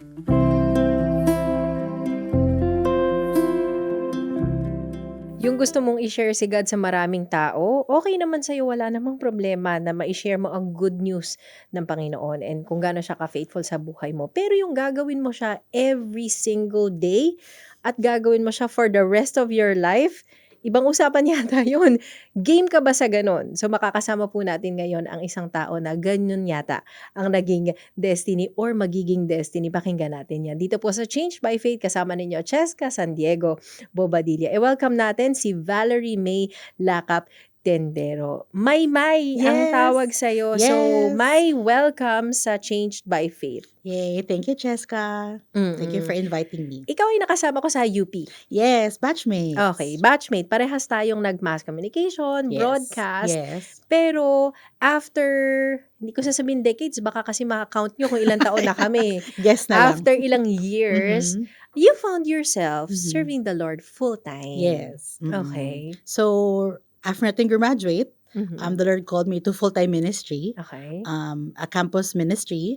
Yung gusto mong i-share si God sa maraming tao, okay naman sa'yo, wala namang problema na mai-share mo ang good news ng Panginoon and kung gaano siya ka-faithful sa buhay mo. Pero yung gagawin mo siya every single day at gagawin mo siya for the rest of your life, ibang usapan yata yun. Game ka ba sa gano'n? So makakasama po natin ngayon ang isang tao na ganyan yata ang naging destiny or magiging destiny. Pakinggan natin yan. Dito po sa Change by Faith, kasama ninyo Cheska San Diego Bobadilla. Welcome natin si Valerie May Lakap Tendero. May ang tawag Yes. sa'yo. So, Yes. May, welcome sa Changed by Faith. Yay. Thank you, Cheska. Thank you for inviting me. Ikaw ay nakasama ko sa UP. Yes, batchmates. Okay, batchmate. Parehas tayong nag-mass communication, Yes. broadcast. Yes. Pero, after, hindi ko sasabihin decades, baka kasi maka-count nyo kung ilang taon na kami. Guess na lang. After ilang years, Mhm. you found yourself Mhm. serving the Lord full-time. Yes. Okay. So, after natin graduate, Mhm. the Lord called me to full-time ministry, Okay. a campus ministry.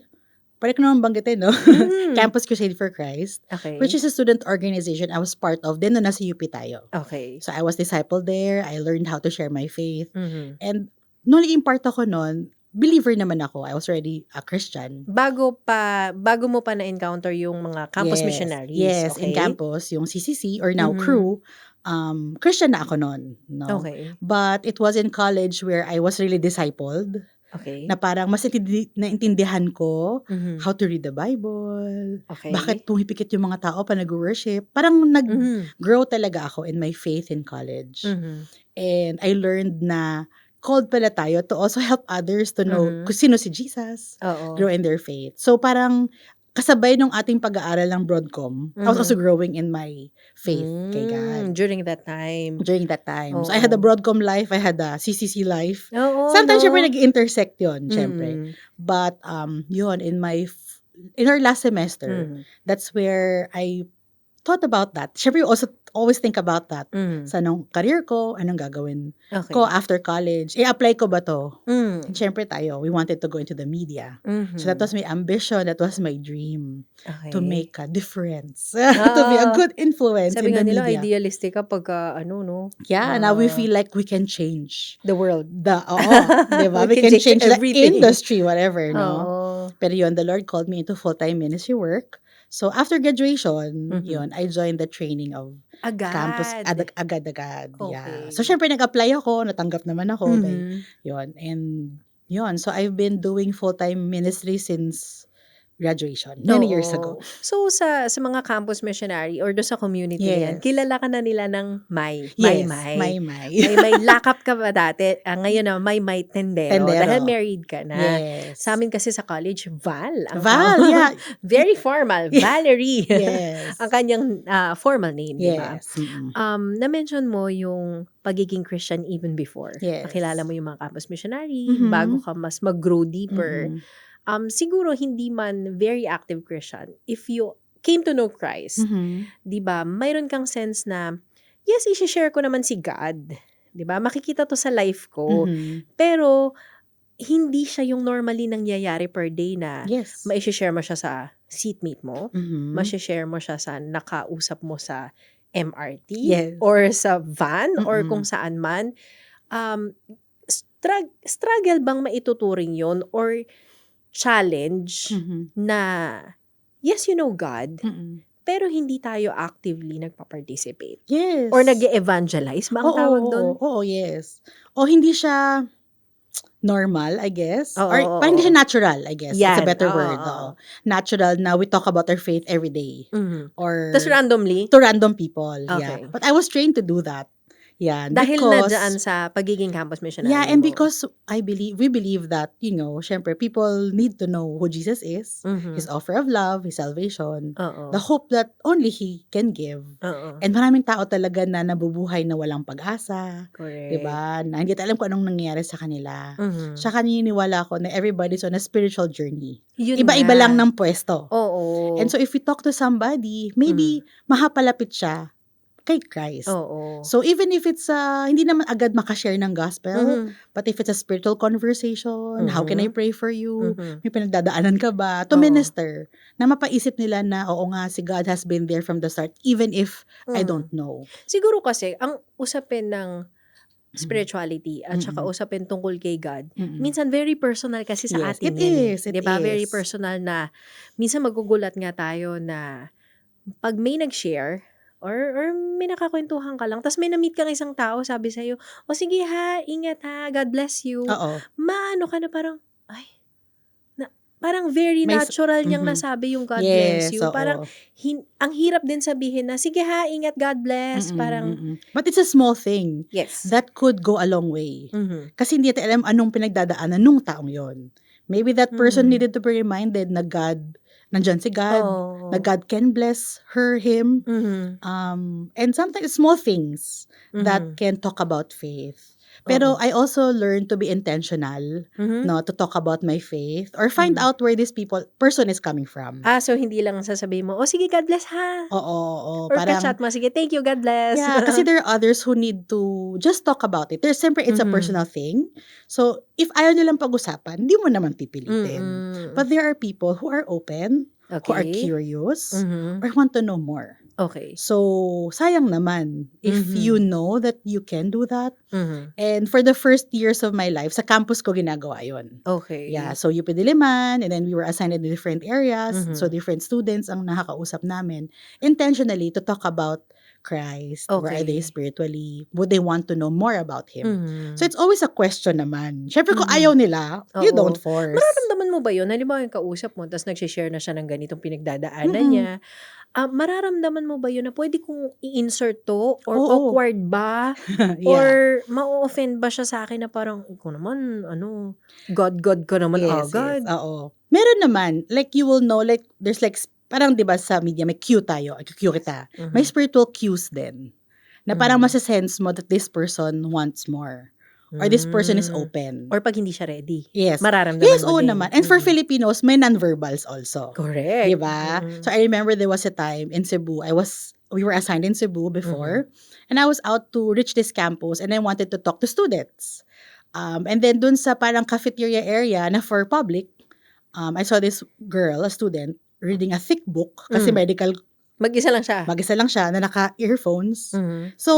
Pwede ko naman banggitin, no? Mhm. Campus Crusade for Christ, Okay. which is a student organization I was part of. Then, nasa UP tayo. Okay. So, I was discipled there. I learned how to share my faith. Mhm. And, nung naging part ako nun, believer naman ako. I was already a Christian. Bago mo pa na-encounter yung mga campus Yes. missionaries. Yes, in Okay. campus, yung CCC or now Mhm. crew, Christian na ako nun, no? Okay. But it was in college where I was really discipled, Okay. na parang mas naintindihan ko Mhm. how to read the Bible, Okay. bakit pumipikit yung mga tao pa nag-worship. Parang Mhm. nag-grow talaga ako in my faith in college. Mhm. And I learned na called pala tayo to also help others to know Mhm. kung sino si Jesus, Oo. grow in their faith. So parang kasabay nung ating pag-aaral ng Broadcom, I was also growing in my faith kay God During that time. during that time. So I Oo. had the Broadcom life, I had the CCC life. Oo, Sometimes no? syempre nag-intersect yun, syempre. Mm. But yun, in our last semester, Mhm. that's where I thought about that. Syempre, you also always think about that. Mhm. Sa anong career ko, anong gagawin Okay. ko after college. I-apply ko ba to? Mm. And syempre tayo, we wanted to go into the media. So that Mhm. was my ambition, that was my dream. To Okay. make a difference. To be a good influence Sabi in nga the nila, media. idealistic ka pagka, no? Yeah, now we feel like we can change The world. diba? We We can can change change the everything. industry, whatever, no? Oo. Pero yun, the Lord called me into full-time ministry work. So after graduation, Mhm. yun, I joined the training of campus Agad. agad-agad. Okay. Yeah. So syempre nag-apply ako, natanggap naman ako. Mhm. Yun. And yun, so I've been doing full-time ministry since graduation, many years ago. Oo. So, sa mga campus missionary or doon sa community na yan, Yes. kilala ka na nila ng May. Yes, May. May. May lakap ka ba dati? Ngayon na, May Tendero. Tendero. Dahil married ka na. Yes. Sa amin kasi sa college, Val. Ang Val, tawag. yeah. Very formal. Valerie. Yes. Ang kanyang formal name, di ba? Yes. Na-mention mo yung pagiging Christian even before. Yes. Nakilala mo yung mga campus missionary, Mhm. bago ka mas mag-grow deeper. Mm-mm. Siguro hindi man very active Christian. If you came to know Christ, Mhm. 'di ba? Mayroon kang sense na yes, i-share ko naman si God, 'di ba? Makikita to sa life ko. Mhm. Pero hindi siya yung normally nangyayari per day na Yes. mai-share mo siya sa seatmate mo, Mhm. ma-share mo siya sa nakausap mo sa MRT Yes. or sa van or Mm-mm. kung saan man. Struggle bang maituturing yon or challenge Mhm. na yes, you know God, Mm-mm. pero hindi tayo actively nagpa-participate Yes. or nag-evangelize ba ang tawag doon? Oo, yes. O hindi siya normal, I guess. Oo, Or oo, parang hindi oo. siya natural, I guess. It's Yan, a better oo, word. oo. Oo. Natural na we talk about our faith every day. Mhm. Or Tapos randomly, to random people. Okay. Yeah. But I was trained to do that. Yeah. dahil na Because dyan sa pagiging campus missionary yeah, and mo. because we believe that, syempre, people need to know who Jesus is, Mhm. His offer of love, His salvation, Oo. the hope that only He can give. Oo. And maraming tao talaga na nabubuhay na walang pag-asa, Correct. diba? Na hindi alam kung anong nangyayari sa kanila. Mhm. Tsaka naniniwala ko na everybody's on a spiritual journey. Yun Iba-iba nga. lang ng pwesto. Oo. And so if we talk to somebody, maybe mahapalapit siya kay Christ. Oo. So, even if it's, hindi naman agad makashare ng gospel, Mhm. but if it's a spiritual conversation, how can I Mhm. pray for you? Mhm. May pinagdadaanan ka ba? To Oo. minister, na mapaisip nila na, oo nga, si God has been there from the start, even if I don't know. Siguro kasi, ang usapin ng Mhm. spirituality at saka Mm. usapin tungkol kay God, Mm. minsan very personal kasi sa Yes, it atin yan eh. is, it 'Di ba? Very is. personal na minsan magugulat nga tayo na 'pag may nag-share or may nakakwentuhan ka lang ta's may na-meet kang isang tao sabi sa'yo, "O sige ha, ingat ha, God bless you." Oo. Maano ka na parang, ay, na parang very May natural niyang mhm. nasabi yung God bless Yes, you. Parang oo. ang hirap din sabihin na, "Sige ha, ingat, God bless." Parang But it's a small thing yes. that could go a long way. Mhm. Kasi hindi natin alam anong pinagdadaanan nung taong yon. Maybe that person Mhm. needed to be reminded na God, nandiyan si God, na Oo. God can bless her, him. Mhm. And sometimes small things that Mhm. can talk about faith. Pero Oo. I also learned to be intentional, Mhm. no, to talk about my faith or find Mhm. out where this person is coming from. So hindi lang sasabihin mo, "O sige, God bless ha." Oo, oo, Or parang ka-chat mo, "Sige, thank you, God bless." yeah, kasi there are others who need to just talk about it. There's siyempre it's a Mhm. personal thing. So, if ayaw nilang pag-usapan, hindi mo naman pipilitin. Mm. But there are people who are open, who are Okey. curious, Mhm. or want to know more. Okey. So, sayang naman if you Mhm. know that you can do that. Mhm. And for the first years of my life, sa campus ko ginagawa yon. Yeah, Okey. so UP Diliman, and then we were assigned in different areas. So, Mhm. different students ang nakakausap namin intentionally to talk about Christ. Where are they Okey. spiritually? Would they want to know more about Him? So, Mhm. it's always a question naman. Siyempre, kung ayaw Mhm. nila, you don't Oo. force. Mararamdaman mo ba yun? Halimbawa yung kausap mo ta's nagse-share na siya ng ganitong pinagdadaanan Mm. niya. Mararamdaman mo ba yun na puwede kong i-insert 'to or Oo. awkward ba? Yeah. Or ma-o-offend ba siya sa'kin na parang, "Ikaw naman ano, God-God ka naman Yes, yes. agad." Oo. Meron naman, like you will know, like there's like parang 'di ba sa media may cue tayo, cue kita. May Mhm. spiritual cues din. Na parang Mhm. mase-sense mo that this person wants more or this person is Hmm. open. Or 'pag hindi siya ready, Yes. Yes, mararamdaman mo oo din. naman. And for Filipinos, may non-verbals also. 'Di Correct. ba? So I remember there was a time in Cebu, we were assigned in Cebu Mhm. before, and I was out to reach this campus and I wanted to talk to students. And then dun sa parang cafeteria area na for public, I saw this girl, a student, reading a thick book kasi medical, Mag-isa lang siya? mag-isa lang siya na naka-earphones. Mhm. So,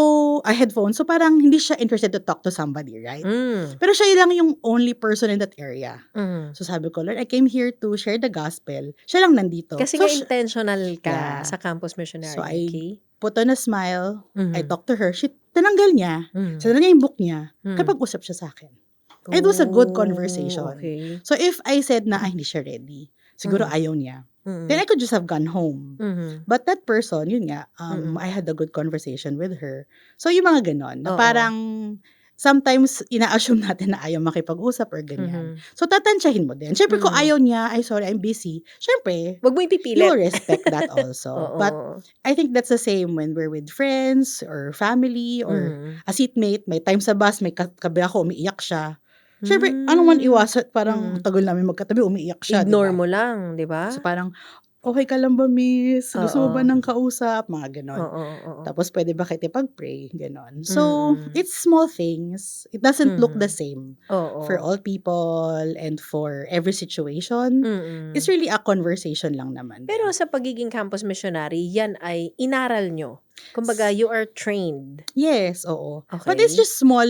headphones. So, parang hindi siya interested to talk to somebody, right? Hmm. Pero siya lang yung only person in that area. Mhm. So, sabi ko, Lord, I came here to share the gospel. Siya lang nandito. Kasi So, nga intentional ka yeah. sa campus So, missionary, I okey? put on a smile. I Mhm. talked to her. Tinanggal niya. Mhm. Tinanggal niya yung book niya. Hmm. Kapag-usap siya sa akin. It was a good Oh, conversation. okey. So, if I said na, hindi siya ready, siguro Mhm. ayaw niya, then Mm. I could just have gone home. Mhm. But that person, yun nga, Mm. I had a good conversation with her. So, yung mga ganon, na Oo. parang sometimes ina-assume natin na ayaw makipag-usap or ganyan. Mhm. So, tatansyahin mo din. Siyempre, kung Mhm. ayaw niya, ay sorry, I'm busy. Siyempre, Wag mo you ipipilit. will respect that also. But Oo. I think that's the same when we're with friends or family or Mhm. a seatmate. May time sa bus, may katabi ako, umiiyak siya. Siyempre, ano man Hmm. iwasan, parang tagal namin magkatabi, umiiyak siya, di Ignore ba? mo lang, 'di ba? So, parang, okay ka lang ba, miss? Gusto mo ba Oo. ng kausap? Mga ganon. Oo, oo. Tapos, pwede ba kitipag-pray? Ganon. So, Mm. it's small things. It doesn't look the Mhm. same for Oo. all people and for every situation. It's Mm. really a conversation lang naman Pero din. sa pagiging campus missionary, yan ay inaral niyo? Kumbaga, you are trained? Yes, oo. But it's Okey. just small,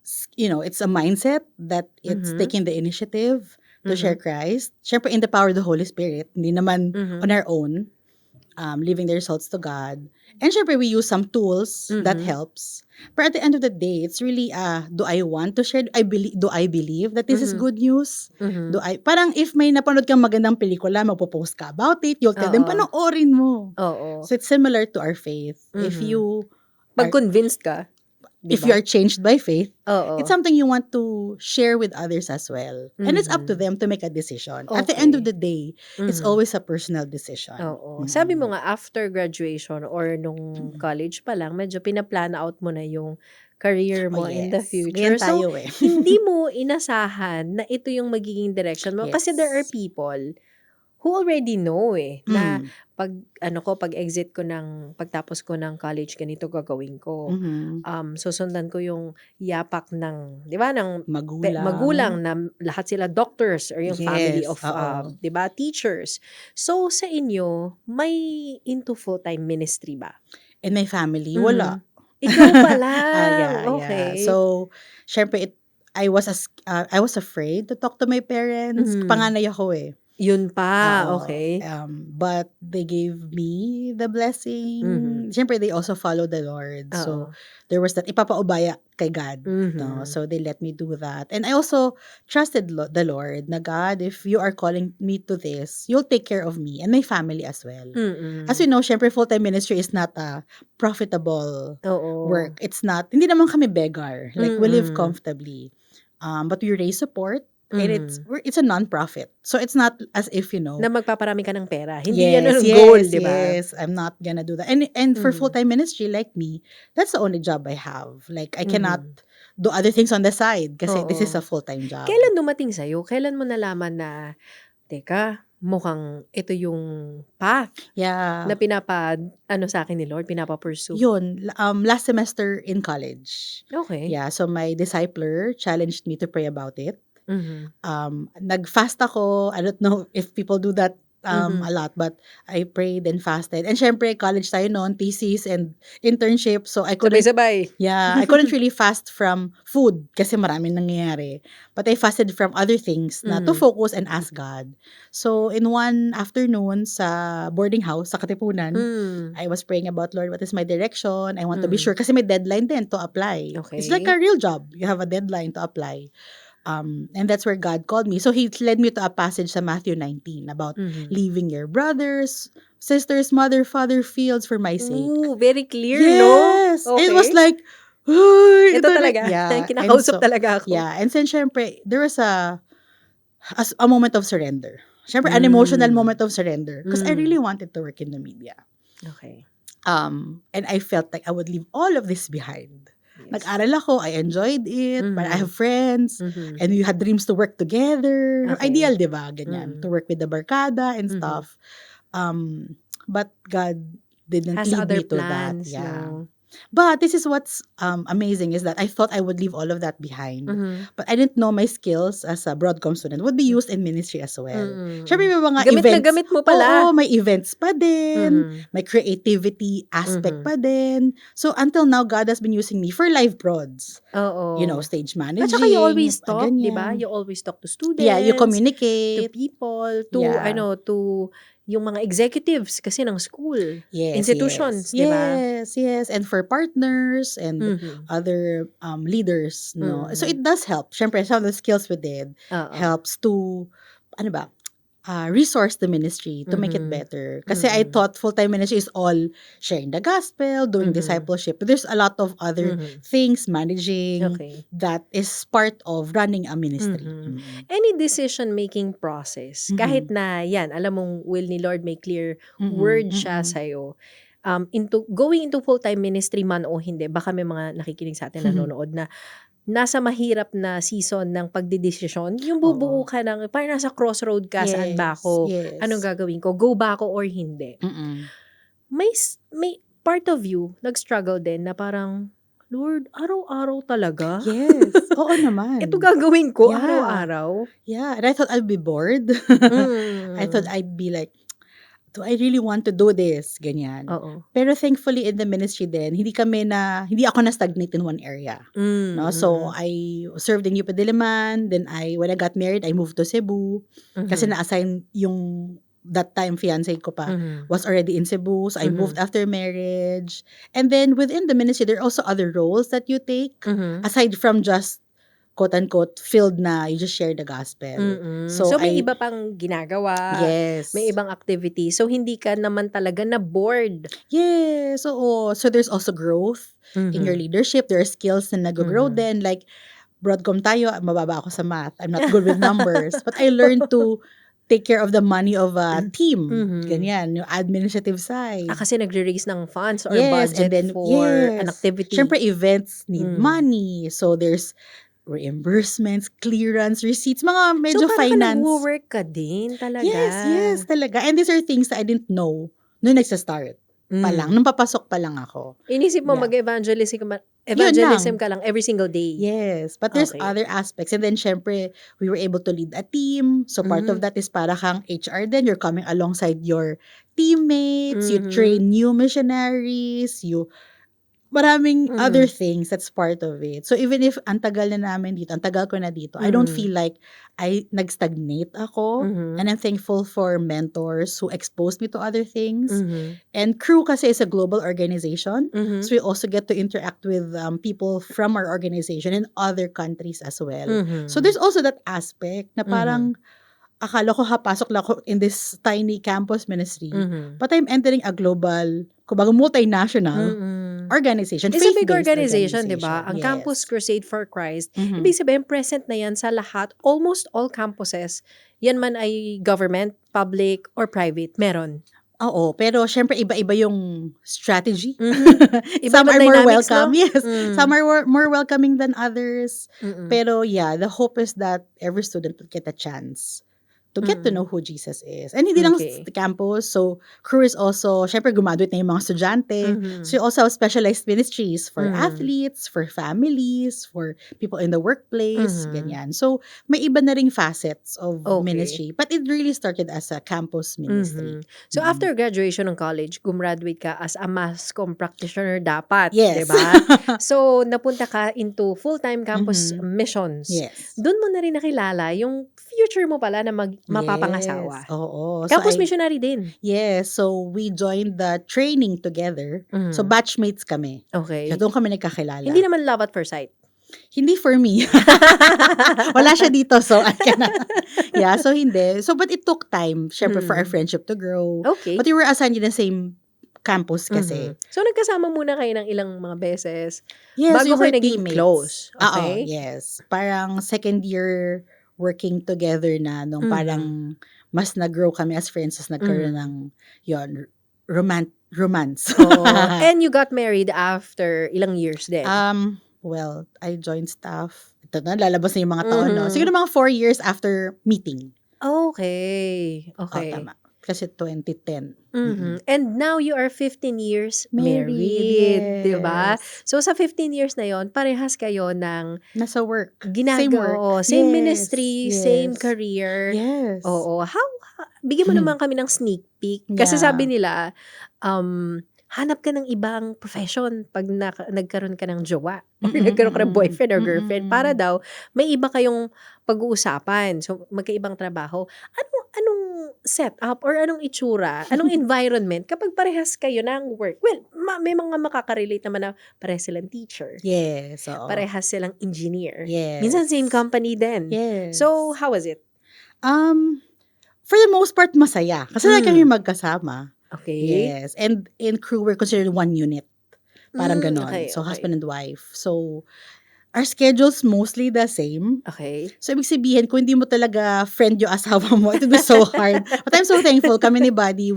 it's a mindset that it's Mhm. taking the initiative to share Mhm. Christ. Siyempre, in the power of the Holy Spirit, hindi naman on Mhm. our own, leaving the results to God. And syempre, we use some tools that Mhm. helps. But at the end of the day, it's really, do I want to share? Do I believe that this is Mhm. good news? Mhm. Parang if may napanood kang magandang pelikula, magpo-post ka about it, you'll tell them, Oo. panoorin mo. Oo. So it's similar to our faith. Mhm. 'Pag convinced ka, 'di If you ba? are changed by faith, it's Oo. something you want to share with others as well. And it's up to Mhm. them to make a decision. At the end of Okey. the day, it's Mhm. always a personal decision. Oo. Sabi mo Mm. nga after graduation or nung college pa lang, medyo pina-plan out mo na yung career Oh, mo in the yes. future. Ganyan So, tayo, eh. hindi mo inasahan na ito yung magiging direction mo. Kasi there are Yes. people who already know na Mm. pag-exit ko pagtapos ko ng college, ganito gagawin ko. Mhm. Susundan ko yung yapak ng, 'di ba, ng magulang Magulang. na lahat sila doctors or yung family Yes, of, oo. 'di ba, teachers. So, sa inyo, may into full-time ministry ba? In my family, wala. Mhm. Ikaw pa lang, Yeah. okey. So, siyempre I was afraid to talk to my parents. Mhm. Panganay ako, eh. Yun pa, Oo, okey. but they gave me the Mhm. blessing. Siyempre they also follow the Lord. So, Oo. there was that ipapaubaya kay God, 'no? Mhm. So, they let me do that. And I also trusted the Lord na, "God, if you are calling me to this, you'll take care of me and my family as well." As Mm. we know, siyempre full-time ministry is not a profitable Oo. work. Hindi naman kami beggar. Like, we live Mm. comfortably. But we raise support. And Mhm. it's a non-profit. So it's not as if, Na magpaparami ka ng pera, hindi yan yes, ang goal, yes, 'di ba? yes, I'm not gonna do that. And for Mhm. full-time ministry like me, that's the only job I have. Like, I cannot Mhm. do other things on the side kasi this is a Oo. full-time job. Kailan dumating sa'yo? Kailan mo nalaman na, teka, mukhang ito yung path na Yeah. pinapa-ano sa'kin ni Lord, pinapa-pursue? Yun, last semester in college. Okey. Yeah, so my discipler challenged me to pray about it. Mhm. Nag-fast ako. I don't know if people do that a Mhm. lot, but I prayed and fasted. And syempre, college tayo noon, thesis and internship. So Sabay-sabay. I couldn't really fast from food kasi maraming nangyayari. But I fasted from other things na to Mhm. focus and ask God. So in one afternoon sa boarding house sa Katipunan, Hmm. I was praying about, Lord, what is my direction? I want to be Mm. sure kasi may deadline din to apply. It's like Okey. a real job. You have a deadline to apply. And that's where God called me. So He led me to a passage sa Matthew 19 about Mhm. leaving your brothers, sisters, mother, father, fields for my sake. Very clear 'no? Yes! It was Okey. like, "Ay, Ito ito na." talaga, Yeah, and kinakausap so talaga ako. yeah, and then siyempre there was a moment of surrender. Siyempre an emotional Hmm. moment of surrender because I Hmm. really wanted to work in the media. Okey. And I felt like I would leave all of this behind. Yes. Nag-aral ako, I enjoyed it, but I Mhm. have friends, Mhm. and we had dreams to work together. Okey. Ideal, di ba? Ganyan. To Mm. work with the barkada and Mhm. stuff. But God didn't Has lead other me to that. plans Yeah. 'no? But this is what's amazing is that I thought I would leave all of that behind. Mhm. But I didn't know my skills as a broadcom student would be Hmm. used in ministry as well. Siyempre Mm. may mga Gamit na events. gamit mo Oo, pala. may events pa din. Mhm. May creativity aspect Mhm. pa din. So until now, God has been using me for live prods. Oo. Stage At saka you managing, always talk, 'di ba? ganyan. You always talk to Yeah, you students, to communicate. people, Yeah. to yung mga executives kasi ng school, Yes, yes. institutions, 'di ba? Yes, yes. And for partners and Mhm. other leaders, no? So Mm. it does help. Siyempre, some of the skills we did Oo. helps to, ano ba, resource the ministry to make it Mhm. better. Kasi I Mm. thought full-time ministry is all sharing the gospel, doing Mhm. discipleship. But there's a lot of other Mhm. things, managing, Okey. that is part of running a ministry. Mhm. Mm. Any decision-making process, kahit Mhm. na 'yan, alam mong will ni Lord, may clear Mm, word siya mm. sa'yo, going into full-time ministry man o hindi, baka may mga nakikinig sa'tin, nanonood na nasa mahirap na season ng pagdedesisyon, yung bubuo Oo. ka ng parang nasa crossroad ka, saan ba Yes, ako, anong yes. gagawin ko, go ba ako or hindi? Mm. May part of you nag-struggle din na parang, "Lord, araw-araw talaga? Yes, oo Ito naman. gagawin ko Yeah, araw-araw?" yeah, and I thought I'd be bored. I thought Mm. I'd be like, "Do I really want to do this?" Ganyan. Oo. Pero thankfully in the ministry din, hindi ako na-stagnate in one area, Hmm, 'no. So, mm. I served in UP Diliman, then when I got married, I moved to Cebu. Kasi Mhm. na-assign yung that time fiancé ko pa Mhm. was already in Cebu, so I moved Mhm. after marriage. And then within the ministry, there are also other roles that you take Mhm. aside from just quote unquote "field" na you just share the gospel. Mm. So So, may I iba pang ginagawa, may Yes. ibang activity. So, hindi ka naman talaga na-bored? Yes, oo. So there's also growth in your Mhm. leadership. There are skills na nag-go-grow Mhm. din. Like, broadcom tayo, mababa ako sa math. I'm not good with numbers. But I learned to take care of the money of a team. Mhm. Ganyan, yung administrative side. Kasi nagre-raise ng funds or Yes, and budget then for an yes. Siyempre activity. events need Mm. money. So there's reimbursements, clearance, receipts, mga So, medyo para ka finance. nagwo-work ka din talaga. Yes, talaga. And these are things that I didn't know nung nagsa-start pa lang, nung papasok pa lang ako. Inisip mo Yeah. mag-evangelism ka lang every single day. Yes, but there's Okay. other aspects. And then, syempre, we were able to lead a team. So, part of that is para kang HR then. You're coming alongside your teammates. You train new missionaries. Maraming other things that's part of it. So, even if ang tagal ko na dito, I don't feel like nag-stagnate ako. And I'm thankful for mentors who exposed me to other things. And Crew kasi is a global organization. So, we also get to interact with people from our organization in other countries as well. So, there's also that aspect na parang akala ko pasok lang ako in this tiny campus ministry. But I'm entering a global, kumbaga multinational organization. It's a big faith-based organization, di ba? Ang Yes. Campus Crusade for Christ. Ibig sabihin, present na yan sa lahat, almost all campuses. Yan man ay government, public, or private. Meron. Oo, pero syempre iba-iba yung strategy. Iba Some ba are more dynamics, welcome. no? Yes. Some are more welcoming than others. Pero yeah, the hope is that every student will get a chance to get to know who Jesus is. And hindi lang Okay. sa campus. So, Crew is also, syempre graduate na yung mga estudyante. So, you also have specialized ministries for athletes, for families, for people in the workplace, ganyan. So, may iba na ring facets of Okay. ministry. But it really started as a campus ministry. So, after graduation ng college, gumraduate ka as a mass comm practitioner dapat, Yes. di ba? So, napunta ka into full-time campus missions. Yes. Doon mo na rin nakilala yung future mo pala na mapapangasawa. Yes. Oo. Campus So, missionary din. yes. So, we joined the training together. So, batchmates kami. Okay. So, doon kami nagkakilala. Hindi naman love at first sight. Hindi for me. Wala siya dito, so I cannot. Yeah, so hindi. So, but it took time, syempre, for our friendship to grow. Okay. But we were assigned in the same campus kasi. So, nagkasama muna kayo ng ilang mga beses Yes, bago we were kayo naging teammates. close. Oo, Okay? yes. Parang second year working together na nung parang mas nag-grow kami as friends, as nagkaroon ng yun, romance. Oo. And you got married after ilang years din? Well, I joined staff. Ito na, lalabas na yung mga taon, no? Siguro mga 4 years after meeting. Okay. Oh, Okay. tama. Kasi 2010. And now you are 15 years married. Yes. Diba? So, sa 15 years na yon, parehas kayo ng Nasa work. ginagawa. Same Yes, ministry, yes. same career. Yes. Oo. Bigyan mo naman kami ng sneak peek. Kasi Yeah. sabi nila, hanap ka ng ibang profession pag nagkaroon ka ng jowa. Or nagkaroon ka ng boyfriend or girlfriend. Para daw, may iba kayong pag-uusapan. So, magkaibang trabaho. Anong setup or anong itsura, anong environment kapag parehas kayo ng work? Well, may mga makaka-relate naman na parehas silang teacher. Yes. Oo. Parehas silang engineer. Yes. Minsan same company din. Yes. So, how was it? For the most part, masaya. Kasi lagi kami magkasama. Okay. Yes. And in Crew, we're considered one unit. Parang ganon. Okay, So, okay. husband and wife. So, our schedules mostly the same. Okay. So, ibig sabihin, kung hindi mo talaga friend yung asawa mo, it would be so hard. But I'm so thankful. Kami ni Buddy,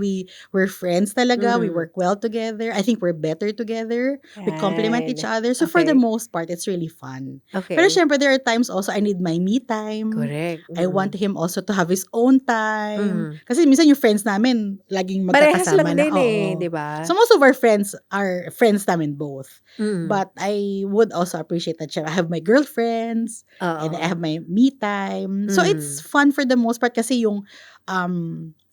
we're friends talaga. We work well together. I think we're better together. We complement each other. So, for the Okay. most part, it's really fun. Okay. Pero syempre, there are times also I need my me time. Correct. I want him also to have his own time. Kasi minsan yung friends namin, laging Parehas magkakasama lang na. din eh, Oo. di ba? So, most of our friends are friends namin both. But I would also appreciate that I have my girlfriends and I have my me time. So it's fun for the most part kasi yung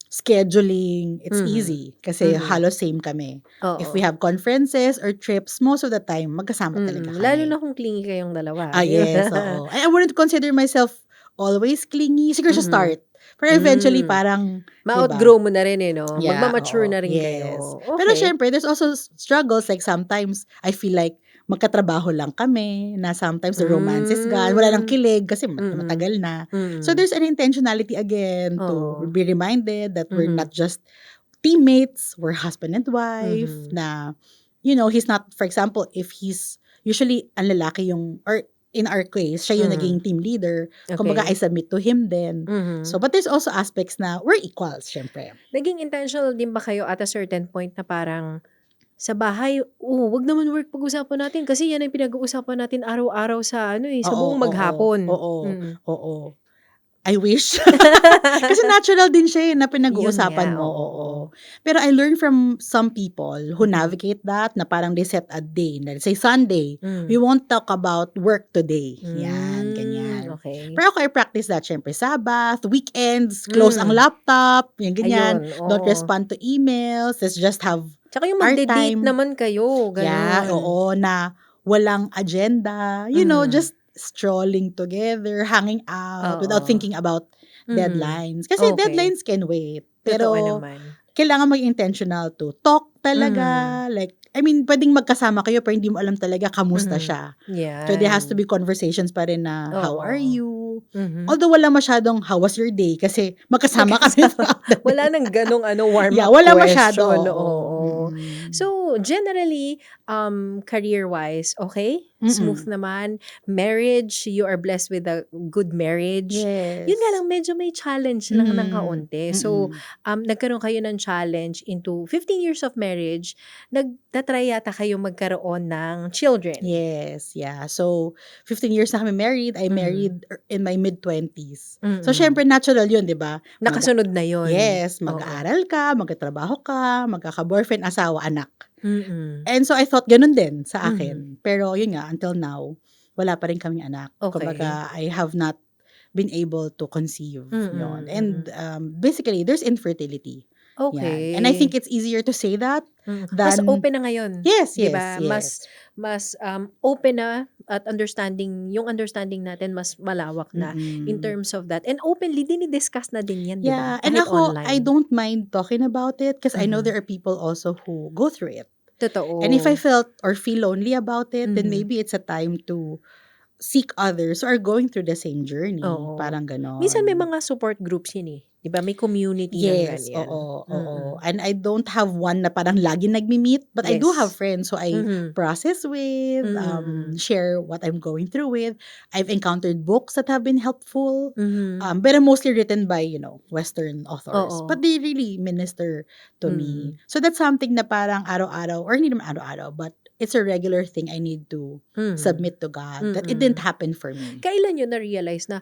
scheduling, it's easy kasi halos same kami. Oo. If we have conferences or trips, most of the time magkasama talaga kami. Lalo na kung clingy kayong dalawa. Yes, oo. I wouldn't consider myself always clingy. Siguro sa start. Pero eventually parang Ma-outgrow mo na rin eh, no? Yeah, Magma-mature oo. na rin Yes. kayo. Okay. Pero syempre, there's also struggles. Like sometimes, I feel like magkatrabaho lang kami, na sometimes the romance is gone. Wala nang kilig kasi matagal na. So there's an intentionality again to be reminded that we're not just teammates, we're husband and wife, na, he's not, for example, if he's, usually, ang lalaki yung, or in our case, siya yung naging team leader. Okay. Kumbaga, I submit to him then. So, but there's also aspects na we're equals, syempre. Naging intentional din ba kayo at a certain point na parang Sa bahay, wag naman work pag-usapan natin kasi yan ang pinag-uusapan natin araw-araw sa sa Oo, buong oo, maghapon. oo, Mm. oo. I wish. Kasi natural din siya, na Yun nga, pinag-uusapan mo, oo. oo. Pero I learned from some people who Mm. navigate that, na parang they set a day, let's say Sunday, we Hmm. won't talk about work today. Yan, ganyan. Okey. Pero ako, I practice that syempre Sabbath, weekends, close ang Hmm. laptop, yan ganyan. Ayun, Don't oo. respond to emails, let's just have Tsaka yung our magde-date time. naman kayo, Yeah, gano'n. oo, na walang agenda, Mhm. just strolling together, hanging out without Oo. thinking about Mhm. deadlines. Kasi Okey. deadlines can wait. Totoo Pero naman. kailangan maging intentional to talk Mhm. talaga. Like, I mean, pwedeng magkasama kayo pero hindi mo alam talaga kamusta Mhm. siya. So there has to Yan. be conversations pa rin na, how are Oo. you? Mhm. Although wala masyadong, how was your day? Kasi magkasama kami Magkakasama. throughout the Wala day. ng gano'ng Yeah, warm-up wala masyado, question, oo. oo. So, generally, career-wise, okay? Smooth Mm. naman. Marriage, you are blessed with a good marriage. Yun nga Yes. lang, medyo may challenge lang ng Mhm. kaunti. So, Mm. nagkaroon kayo ng challenge into 15 years of marriage, nagta-try yata kayong magkaroon ng children. Yes, yeah. So, 15 years na kami married. I Mhm. married in my mid-20s. So, Mm. syempre natural yun, 'di ba? Nakasunod na yun. Yes, Oo. mag-aaral ka, magtatrabaho ka, magkaka-boyfriend, asawa, anak. Mm. And so, I thought ganun din sa Mhm. akin. Pero yun nga, until now, wala pa rin kaming anak. Okey. Kumbaga, I have not been able to conceive, yun. Mm, And, mhm. basically, there's infertility. Yan. And I think Okey. it's easier to say that Mas than open na ngayon, yes, 'di yes, ba? Mas yes. mas, open na at yung understanding natin mas malawak na in Mm. terms of that and openly dini-discuss na din 'yan, 'di ba? Yeah, and Kahit ako, I online. don't mind talking about it because I know Mhm. there are people also who go through it. And if I Totoo. felt or feel lonely about it, then Mhm. maybe it's a time to seek others who are going through the same journey. Oo. Parang Minsan may ganon. mga support groups 'yun, 'di ba? May community ng Yes, ganyan. oo, oo. Mm. And I don't have one na parang lagi nagmi-meet, but I do have Yes. friends who I Mhm. process with, Mm. share what I'm going through with. I've encountered books that have been helpful, Mhm. but mostly written by, Western authors. But Oo. they really minister to me. Mm. So that's something na parang araw-araw, or hindi naman araw-araw, but it's a regular thing I need to Mhm. submit to God that it didn't Mm. happen for me. Kailan niyo na-realize na,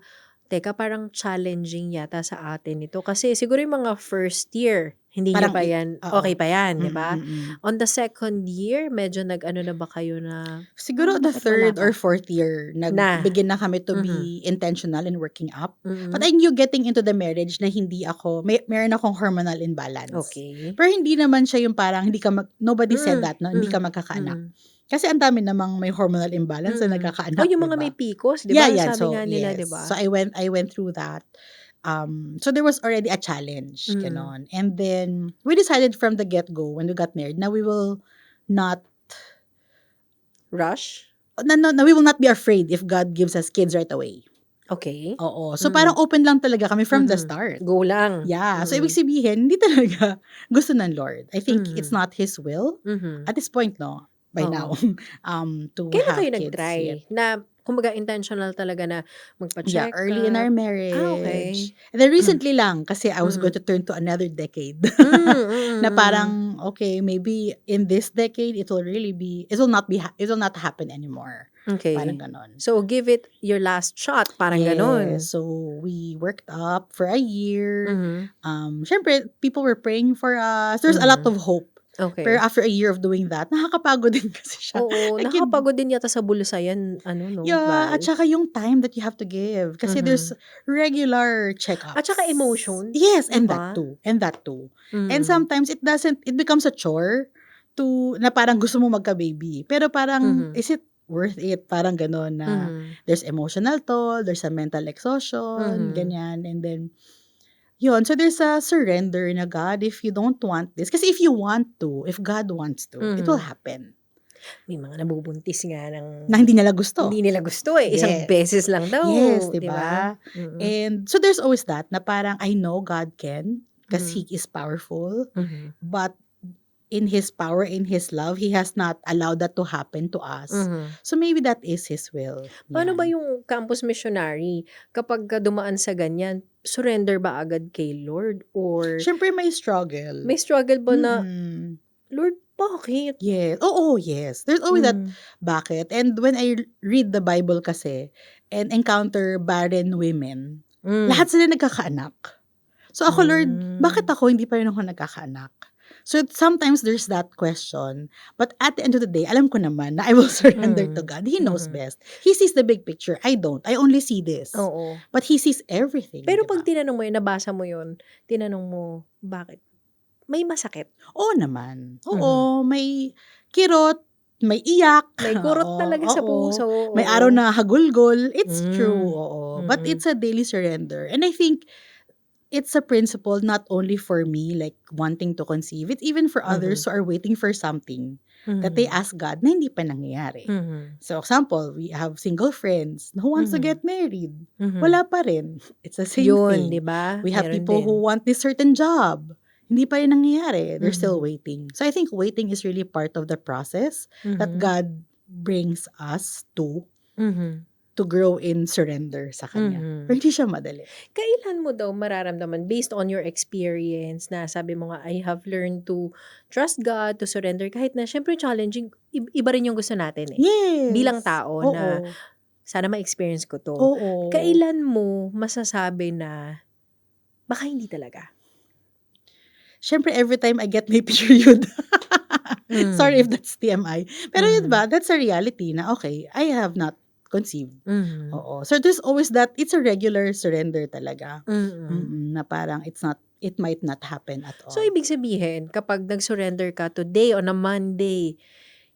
teka parang challenging yata sa atin ito kasi siguro yung mga first year, hindi niyo Parang pa yan oo. okey pa yan, 'di ba? Mm. On the second year, medyo nag-ano na ba kayo na, Siguro parang the bakit wala third or pa? fourth year, Na. nag-begin na kami to Mhm. be intentional in working up. But Mm. I knew getting into the marriage na hindi ako, meron akong hormonal imbalance. Okey. Pero hindi naman siya yung parang nobody said that, no, hindi ka Hmm, magkakaanak. mm, Kasi ang dami namang may hormonal imbalance na mm. Oh, nagkakaanak, yung 'di mga may ba? PCOS, 'di Yeah, ba? yan. Sabi So, nga nila, 'di yes. ba? So I went through that. So there was already a challenge, Mm. ganon. And then we decided from the get-go when we got married na we will not Rush? we will not be afraid if God gives us kids right away. Okey. Oo. So, parang Mm. open lang talaga kami from the Mhm. start. Go lang. Yeah. So, ibig Mm. sabihin, hindi talaga gusto ng Lord. I think it's Mhm. not His will Mhm. at this point, no, by now, Oo. to Kailan kayo have kids yet. nag-try na kumbaga intentional talaga na Yeah, early in magpa-check-up? our Okey. marriage. And then recently lang, kasi I was going Mm. to turn to another decade. Na Mm. parang, okay, maybe in this decade, it will not happen anymore. Parang Okey. ganon. So, give it your last shot, parang Yes. gano'n? So, we worked up for a year. Mhm. Syempre, people were praying for us. There's a lot Mhm. of hope. Pero Okey. after a year of doing that, nakakapagod din kasi siya. Oo, Like, you nakakapagod din yata sa bulsa 'yan ano 'no, yeah, at Val? saka yung time that you have to give. Kasi there's Mhm. regular At saka checkups. emotions, Yes, 'di and that ba? too. And that too. And Mm. sometimes it becomes a chore na parang gusto mo magka-baby. Pero parang, Mhm. is it worth it? Parang gano'n na Mhm. there's emotional toll, there's a mental exhaustion, Mhm. ganyan. And then, yun. So, there's a surrender na, God, if you don't want this. Kasi if you want to, if God wants to, it will Mhm. happen. May mga nabubuntis nga Na hindi nila gusto. hindi nila gusto, eh, isang Yes. beses lang daw, Yes, 'di 'di ba? ba? Mm. And so there's always that na parang I know God can because Mhm. He is powerful, Mhm. but in His power, in His love, He has not allowed that to happen to us. Mhm. So maybe that is His will. Paano ba Yan. yung campus missionary kapagka dumaan sa ganyan, surrender ba agad kay Lord or Siyempre may struggle. may struggle ba na, Mm. "Lord, Bakit? Yes. Oo, yes. There's always that Hmm. bakit. And when I read the Bible kasi and encounter barren women, Hmm. lahat sila nagkakaanak. So ako, Lord, bakit Hmm. ako hindi pa rin ako nagkakaanak? So sometimes there's that question. But at the end of the day, alam ko naman na I will surrender to Mhm. God. He knows Mhm. best. He sees the big picture. I don't. I only see this. Oo. But He sees everything, Pero di 'pag ba? tinanong mo yun, nabasa mo yun, tinanong mo, bakit? May masakit? Oo naman. Mhm. Oo, may kirot, may iyak, May kurot oo, talaga sa oo. puso, May araw oo. na hagulgol. It's true, Hmm. oo. But Mm. it's a daily surrender. And I think it's a principle not only for me, like wanting to conceive, it's even for others Mhm. who are waiting for something that they Mhm. ask God na hindi pa nangyayari. Mhm. So, example, we have single friends who wants to Mhm. get married. Mhm. Wala pa rin. It's the same Yun, 'di thing. ba? We have Meron people din. who want this certain job. Hindi pa rin nangyayari. They're still Mhm. waiting. So, I think waiting is really part of the process that Mhm. God brings us Mhm. to grow in surrender sa Kanya. Pero Mhm. hindi siya madali. Kailan mo daw mararamdaman based on your experience na sabi mo nga, I have learned to trust God, to surrender kahit na siyempre challenging, iba rin yung gusto natin eh. Bilang Yes. tao na Oo. sana ma-experience ko 'to. Oo. Kailan mo masasabi na baka hindi talaga? Siyempre every time I get my period. Sorry if Hmm. that's TMI. Pero yun Mhm. ba, that's a reality na okay, I have not conceived. Mhm. Oo. So there's always that, it's a regular surrender talaga. Mm. Na parang it might not happen at So, all. ibig sabihin kapag nag-surrender ka today on a Monday,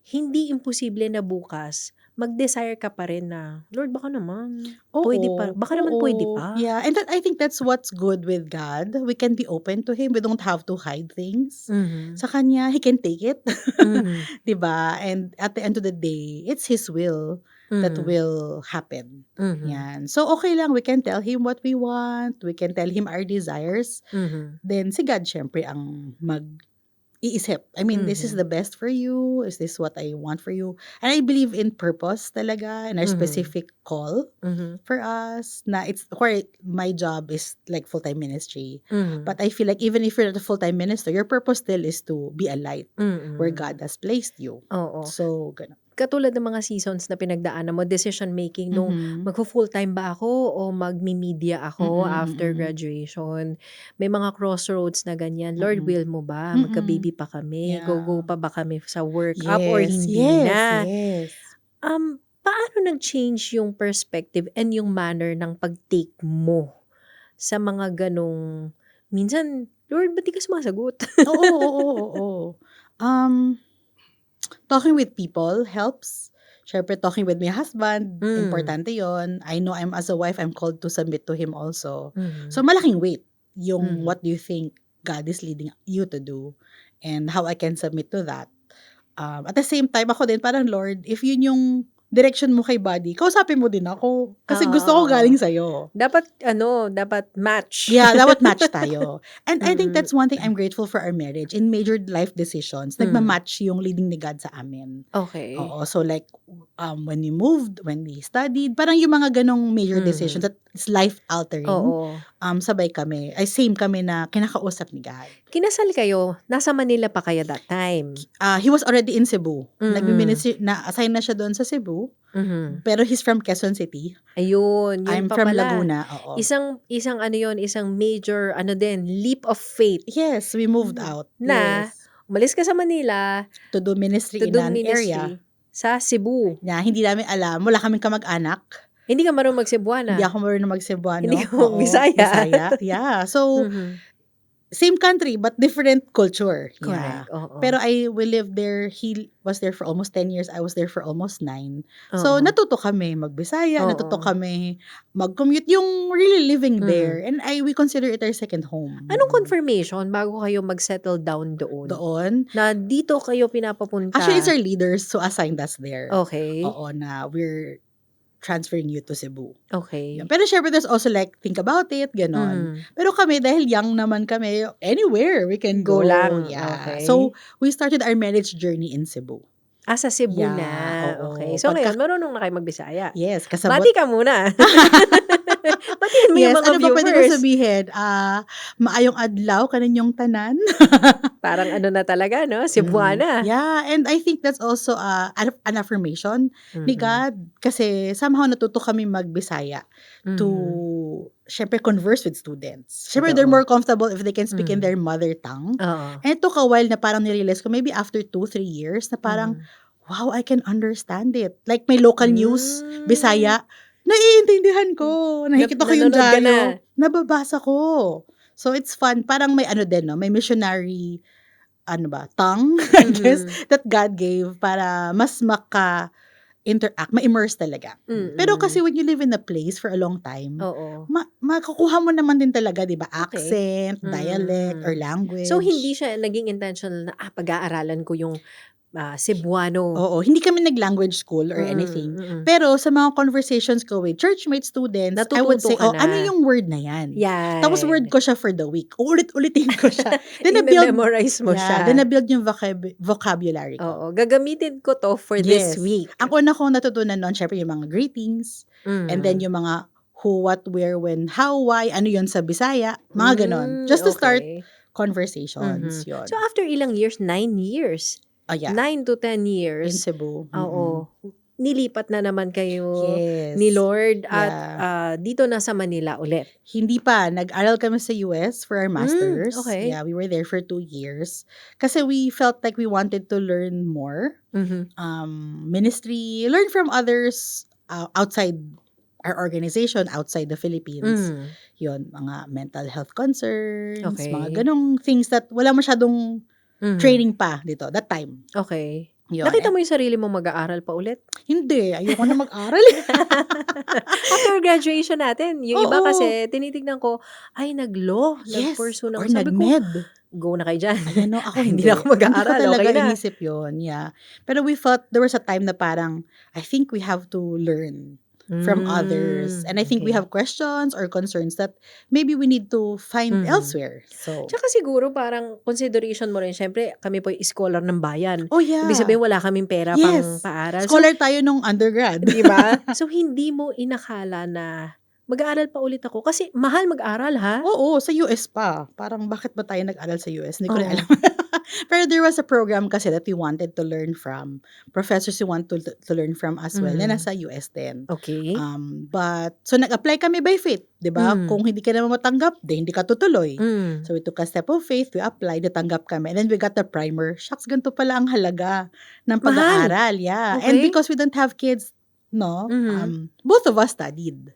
hindi imposible na bukas mag-desire ka pa rin na, "Lord baka naman, puwede pa Oo, baka naman puwede oo. pa." Yeah, and I think that's what's good with God. We can be open to Him. We don't have to hide things. Mhm. Sa Kanya, He can take it. Mhm. 'Di ba? And at the end of the day, it's His will that Mhm. will happen. Mhm. Yan. So, okay lang. We can tell Him what we want. We can tell Him our desires. Mhm. Then, si God syempre ang iisip. I mean, this is Mhm. the best for you. Is this what I want for you? And I believe in purpose talaga and our Mhm. specific call Mhm. for us na it's where my job is like full-time ministry. Mhm. But I feel like even if you're not a full-time minister, your purpose still is to be a light where Mm. God has placed you. Oo. So, ganun. Katulad ng mga seasons na pinagdaanan mo, decision making nung Mhm. magfu-full-time ba ako o magmi-media ako after Mm. graduation. May mga crossroads na ganyan, "Lord, Mm. will mo ba? Mm. Magka-baby pa kami, go-go Yeah. pa ba kami sa work up or Yes, hindi yes, na?" yes. Paano nag-change yung perspective and yung manner ng pag-take mo sa mga ganong minsan, "Lord, ba't di ka sumasagot?" Oo, oo, oo. Um, Talking with people helps. Siyempre talking with my husband, Hmm. importante yon. I know as a wife, I'm called to submit to him also. So, Mhm. malaking weight yung Mhm. what do you think God is leading you to do and how I can submit to that. At the same time, ako din parang, Lord, if yun yung direction mo kay Buddy, kausapin mo din ako. Kasi Oo, gusto ko oo. galing sa'yo. Dapat match. Yeah, dapat match tayo. And I think Mm. that's one thing I'm grateful for our marriage. In major life decisions, Hmm. nagma-match yung leading ni God sa amin. Okey. Oo, so like, when we moved, when we studied, parang yung mga ganong major decisions Mhm. that is life-altering, Oo. sabay kami, ay same kami na kinakausap ni God. Kinasal kayo, nasa Manila pa kayo that time? He was already in Cebu. Mm. Na-assign na siya doon sa Cebu, Mhm. pero he's from Quezon City. Ayun, yun I'm pa from pala. Laguna, oo. Isang ano yun, isang major ano din, leap of faith. Yes, we moved out. Na Yes. umalis ka sa Manila To do ministry to in do an area ministry sa Cebu. na hindi namin alam, wala kaming kamag-anak. Hindi ka marunong Hindi mag-Cebuana? ako marunong Hindi mag-Cebuano, ka oo, Bisaya? Bisaya, yeah. So, Mhm. same country but different culture, yeah. Correct, oo. Pero we lived there, he was there for almost 10 years, I was there for almost 9. So, Oo. natuto kami mag-Bisaya, natuto Oo. kami mag-commute, yung really living there. Mhm. And we consider it our second home. Anong confirmation bago kayo mag-settle down doon? Doon. Na dito kayo Actually, it's pinapapunta? our leaders who assigned us there. Okey. Oo, na we're transferring you to Cebu. Okey. Pero syempre there's also like, think about it, ganon. Mhm. Pero kami, dahil young naman kami, anywhere we can Go go. lang, Yeah. So, okey. we started our marriage journey in Cebu. Sa Cebu Yeah, na, okey. oo. So ngayon marunong na kayo mag-Bisaya? Yes, kasabot. Bati ka muna. Batiin mo yung Yes, mga ano ba pwede ko viewers. sabihin? Maayong adlaw kaninyong tanan. Parang ano na talaga 'no, Mm. Cebuana. Yeah, and I think that's also, an affirmation ni Mm. God. Kasi somehow natuto kami mag-Bisaya Mhm. to siyempre converse with students. Siyempre they're Totoo. more comfortable if they can speak in Mhm. their mother tongue. Oo. And it took a while na parang nirealize ko maybe after 2, 3 years na parang, Mhm. wow, I can understand it. Like may local news, Hmm. Bisaya, naiintindihan ko. Nakikita ko yung Nanonood ka dyaryo, na? nababasa ko. So it's fun. Parang may ano din 'no, may missionary ano ba, tongue, I guess, Mhm. that God gave para mas maka-interact, ma-immerse talaga. Pero kasi Mm. when you live in a place for a long time, Oo. makukuha mo naman din talaga, 'di ba, Okey. accent, dialect, or Mm. So, hindi language. siya naging intentional na, pag-aaralan ko yung, Cebuano. Oo, hindi kami nag-language school or Mm, anything. mm. Pero sa mga conversations ko with churchmate students, I would Natututo say, ka "Oh, ano na. yung word na yan?" Tapos word Yan. ko siya for the week. Uulit-ulitin ko siya. Then na-build Ime-memorize mo yeah, then siya. na-build yung vocabulary ko. Oo, gagamitin ko 'to for this Yes. week. Ang una kong natutunan nun siyempre yung mga greetings, and then Mhm. yung mga who, what, where, when, how, why, ano yun sa Bisaya, mga gano'n. Just to start Okey. conversations, Mhm. So, yun. after ilang years, 9 years, Yeah, 9 to 10 years, in Cebu, oo, nilipat na naman kayo ni Yes. Lord at, Yeah. dito na sa Manila ulit? Hindi pa, nag-aral kami sa US for our masters. Okey. Yeah, we were there for 2 years. Kasi we felt like we wanted to learn more, Mhm. ministry, learn from others, outside our organization, outside the Philippines. Hmm. Yun, mga mental health concerns, mga Okey. ganong things that wala masyadong Mhm. training pa dito, that time. Okey. Yun, Nakita mo yung sarili mong mag-aaral pa ulit? hindi, ayoko na mag-aral, eh. After graduation natin, yung iba Oo, kasi tinitignan ko, ay nag-law, yes, nag-pursue or ng sabi ko, nag-med. "Go na kayo diyan. Ayan 'no, ako Hindi na hindi. ako Hindi ko mag-aaral, okey talaga na." inisip yun, yeah. Pero we felt there was a time na parang, I think we have to learn from others. And I think we Okey. have questions or concerns that maybe we need to find Mhm. elsewhere. So, Tsaka siguro parang consideration mo rin siyempre kami po scholar ng bayan. oh Ibig yeah, sabihin wala kaming pera pang yes. paaral. So, Scholar tayo nung undergrad. 'di ba? So, hindi mo inakala na mag-aaral pa ulit ako kasi mahal mag-aral, ha? Oo, sa US pa. Parang bakit ba tayo nag-aral sa US, hindi ko rin alam. Oo. Pero there was a program kasi that we wanted to learn from, professors we want to learn from as well na Mhm. nasa US din. Okey. But so nag-apply kami by faith, 'di ba? Hmm. Kung hindi ka naman matanggap, 'di hindi ka tutuloy. Hmm. So we took a step of faith, we applied, natanggap kami, and then we got the primer. Shucks, ganito pala ang halaga ng Mahal? pag-aaral, yeah. And Okey. because we don't have kids, no, Mhm. both of us studied.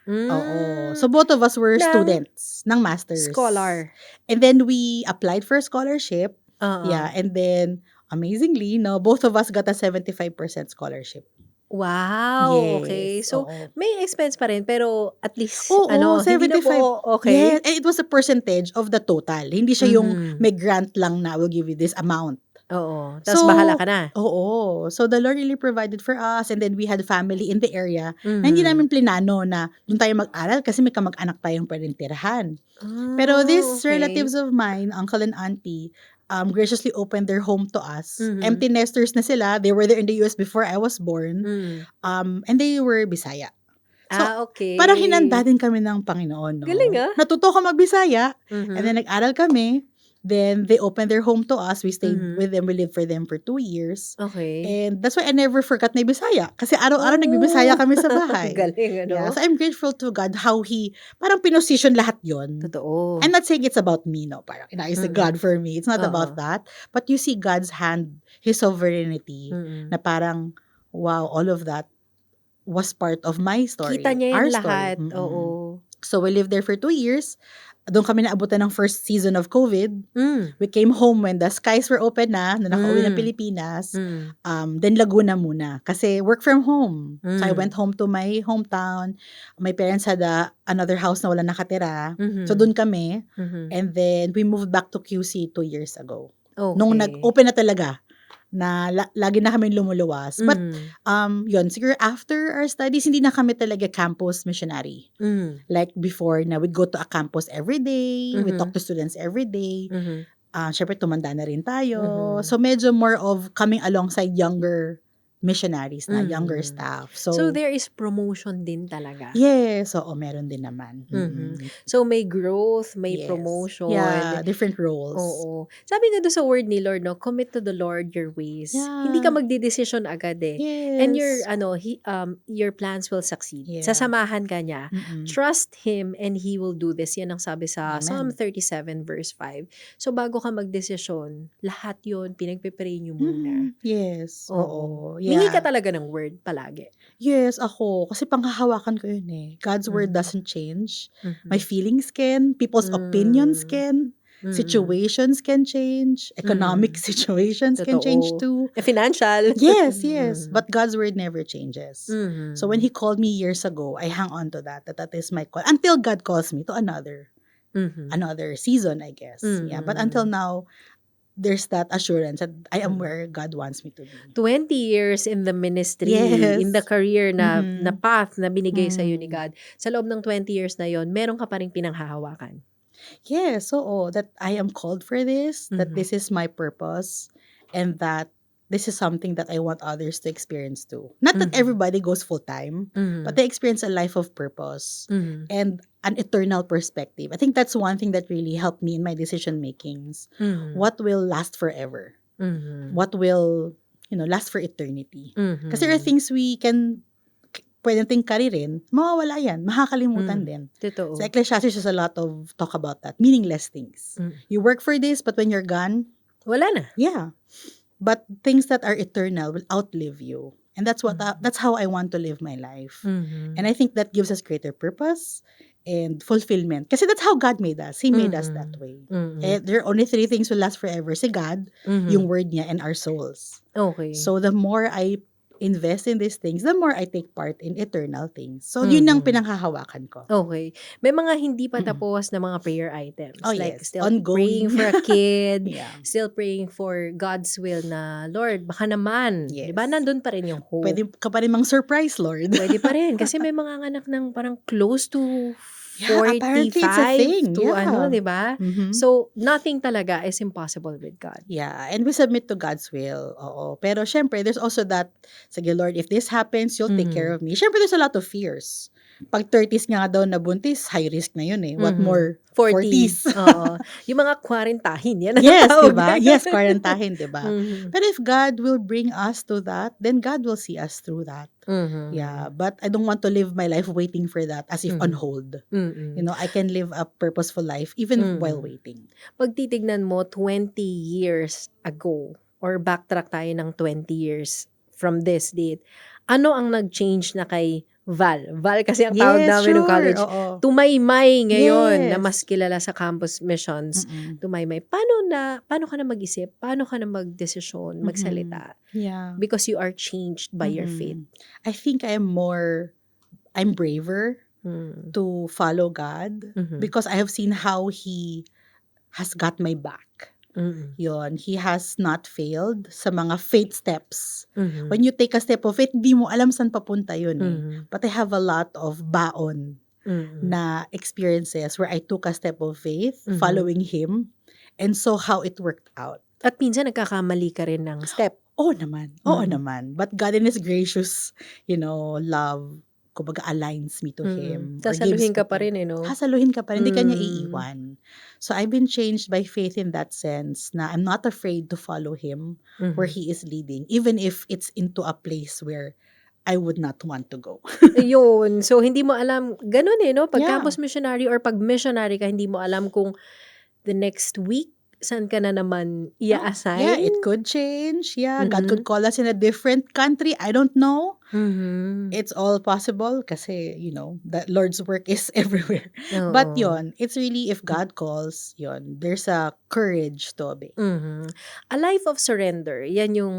Oo. Hmm. So both of us were Ng students ng masters. scholar? And then we applied for a scholarship. Yeah, Oo. and then amazingly, no, both of us got a 75% scholarship. Wow, okey. Yes, So, oo. may expense pa rin pero at least Oo, ano, hindi na 75. po Yes, okey? and it was a percentage of the total. Hindi siya yung Mhm. may grant lang na, "We'll give you this amount." Oo, So, ta's bahala ka na? oo. So, the Lord really provided for us, and then we had family in the area na hindi Mhm. namin plinano na dun tayo mag-aral kasi may kamag-anak tayong puwedeng tirahan. Pero these Okey. relatives of mine, uncle and auntie, graciously opened their home to us. Mhm. Empty nesters na sila. They were there in the US before I was born. Hmm. And they were Bisaya. So, parang hinanda Okey. din kami ng Panginoon, Galing, 'no? ah. Natuto ako mag-Bisaya, and then Mhm. nag-aral kami. Then they opened their home to us. We stayed Mhm. with them. We lived for them for 2 years. Okey. And that's why I never forgot my Bisaya. Kasi araw-araw nagbibisaya Oh, kami sa bahay. galing Yeah, ano? so I'm grateful to God how He parang pinosisyon lahat yon. Totoo. I'm not saying it's about me, no, parang inaayos ni Mm. God for me. It's not about Oo. that. But you see God's hand, His sovereignty, Mm. na parang, wow, all of that was part of my Kita story, niya our 'yan story. lahat, oo. So we lived there for 2 years. Doon kami naabutan ng first season of COVID. Hmm. We came home when the skies were open na nakauwi ng Hmm. Pilipinas. Hmm. Then Laguna muna kasi work from home. So I Hmm. went home to my hometown. My parents had another house na wala nakatira. So Mhm. doon kami. Mhm. And then we moved back to QC 2 years ago. Nung Okey. nag-open na talaga na lagi na kaming lumuluwas. But Mhm. yun, siguro after our studies, hindi na kami talaga campus missionary. Hmm. Like before na we'd go to a campus every day, we talk Mhm. to students every day. Mhm. Syempre tumanda na rin tayo. Mhm. So medyo more of coming alongside younger missionaries na, younger Mhm. staff. So, So, there is promotion din talaga? yes, oo, meron din naman. Mhm. Mm. So, may growth, may Yes. promotion. Yeah, different roles. Oo. Sabi nga do'n sa word ni Lord 'no, "Commit to the Lord your ways." Hindi ka Yeah. magdedesisyon agad, eh. And your Yes. ano, your plans will succeed. Yeah. Sasamahan ka niya. Mm. Trust Him and He will do this. 'Yan ang sabi sa Psalm Amen. 37 verse 5. So, bago ka magdesisyon, lahat 'yun pinagpe-pray niyo muna. Yes, Oo. oo, Hingi ka yeah. talaga ng word palagi? Yes, ako, kasi panghahawakan ko yun, eh. God's word Mhm. doesn't change. My Mhm. feelings can, people's opinions Hmm. can, Mm. situations can change, economic Mm. situations can change Totoo. too. Financial. Yes, yes, Mhm. but God's word never changes. So when Mhm. He called me years ago, I hang on to that is my call until God calls me to Mhm. another season, I guess. Yeah, but until Mm. now, there's that assurance that I am Mm. where God wants me to be. 20 years in the ministry, in the Yes. career na Mhm. path na binigay sa'yo ni Hmm. God. Sa loob ng 20 years na yon, meron ka pa ring pinanghahawakan? Yes, oo, that I am called for this, that Mhm. this is my purpose, and that this is something that I want others to experience too. Not that Mhm. everybody goes full time, but Mhm. they experience a life of purpose Mhm. and an eternal perspective. I think that's one thing that really helped me in my decision makings. Mhm. What will last forever? Mhm. What will, last for eternity? Kasi there are Mhm. things we can pwede nating karirin, mawawala yan, makakalimutan din. Sa Totoo. Ecclesiastes, there's a lot of talk about that, meaningless things. Hmm. You work for this, but when you're gone, Wala na. yeah. But things that are eternal will outlive you. And that's how I want to live my life. And Mhm. I think that gives us greater purpose and fulfillment. Kasi that's how God made us. He made us that Mhm. way. Mm. Eh, there are only three things will last forever. Si God, yung Mhm. word niya, and our souls. Okey. So the more I invest in these things, the more I take part in eternal things. So yun ang Mhm. pinanghahawakan ko. Okey. May mga hindi pa tapos na mga prayer Oh items, like yes, still praying ongoing. for a kid, Yeah. still praying for God's will na, "Lord, baka naman." 'Di ba, Yes. nandun pa rin yung hope. Pwede ka pa rin mang-surprise, Lord. Puwede pa rin kasi may manganganak ng parang close to Yeah, apparently it's a 45 thing. to ano, Yeah. 'di ba? Mhm. So, nothing talaga is impossible with God. Yeah, and we submit to God's will. Oo. Pero syempre, there's also that, sige Lord, if this happens, you'll take care Mhm. of me. Syempre, there's a lot of fears. Pag 30s nga daw nabuntis, high risk na yun eh. What Mhm. more 40, 40s? oo. Yung mga kwarintahin, yan ang Yes, 'di tawag ba? ngayon. Yes, quarantine, 'di ba? Mhm. Pero if God will bring us to that, then God will see us through that. Yeah, Mhm. but I don't want to live my life waiting for that as if on Mhm. hold. Mm. I can live a purposeful life even while Mm. waiting. 'Pag titignan mo 20 years ago or backtrack tayo ng 20 years from this date, ano ang nag-change na kay Val? Val kasi ang tawag Yes, namin nung sure. college. Oo. Tumaymay ngayon na mas Yes. kilala sa campus missions. Mm. Tumaymay. Paano ka na mag-isip? Paano ka na magdesisyon, Mhm. magsalita? Yeah. Because you are changed by your faith. I think I'm braver Mm. to follow God Mhm. because I have seen how He has got my back. Mm. Yon, He has not failed sa mga faith steps. Mhm. When you take a step of faith, di mo alam saan papunta yun eh. Mhm. But I have a lot of baon Mm. na experiences where I took a step of faith Mhm. following Him and saw how it worked out. At minsan nagkakamali ka rin ng step. Oo naman, oo Mm. naman. But God in His gracious, love, kumbaga aligns me to Him or gives Sasaluhin me ka pa to. rin no? Sasaluhin ka pa rin, hindi ka niya Mm. iiwan. So I've been changed by faith in that sense na I'm not afraid to follow Him where Mhm. He is leading, even if it's into a place where I would not want to go. Ayun. So, hindi mo alam gano'n no, 'pag Yeah. campus missionary or 'pag missionary ka, hindi mo alam kung the next week, saan ka na naman Oh, yeah, ia-assign. it could change. Yeah, God could Mhm. call us in a different country. I don't know. Mhm. It's all possible kasi, the Lord's work is everywhere. But Oo. yon, it's really if God calls, yon, there's a courage to obey. Mhm. A life of surrender, 'yan yung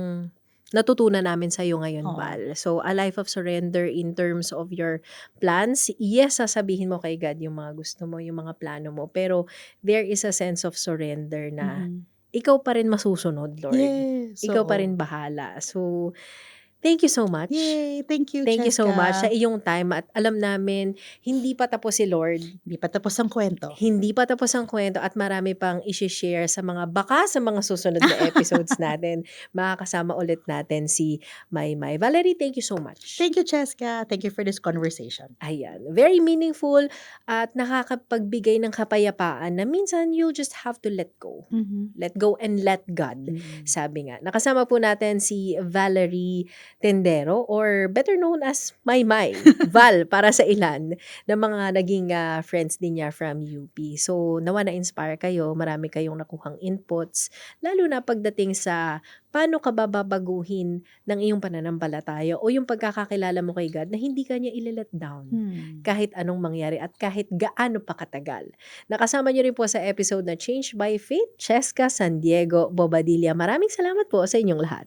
natutunan namin sa'yo ngayon, Oo. Val. So, a life of surrender in terms of your plans. Yes, sasabihin mo kay God yung mga gusto mo, yung mga plano mo. Pero, there is a sense of surrender na Mhm. ikaw pa rin masusunod, Lord. Yes, Ikaw pa oo. rin bahala. So, Thank you so much. Yay! Thank you, Thank you so much sa Cheska. iyong time at alam namin hindi pa tapos si Lord. Hindi pa tapos ang kwento. Hindi pa tapos ang kwento at marami pang i-she-share sa mga susunod na episodes natin. Makakasama ulit natin si Maymay. Valerie, thank you so much. Thank you, Cheska. Thank you for this conversation. Ayan, very meaningful at nakakapagbigay ng kapayapaan na minsan you just have to let go. Let go and let God. Sabi nga. Nakasama po natin si Valerie Tendero or better known as Maymay. Val para sa ilan na mga naging friends din niya from UP. So, nawa na-inspire kayo. Marami kayong nakuhang inputs. Lalo na pagdating sa paano ka bababaguhin ng iyong pananampalataya o yung pagkakakilala mo kay God na hindi ka niya ile-let down. Kahit anong mangyari at kahit gaano pa katagal. Nakasama niyo rin po sa episode na Change by Faith, Cheska San Diego Bobadilla. Maraming salamat po sa inyong lahat.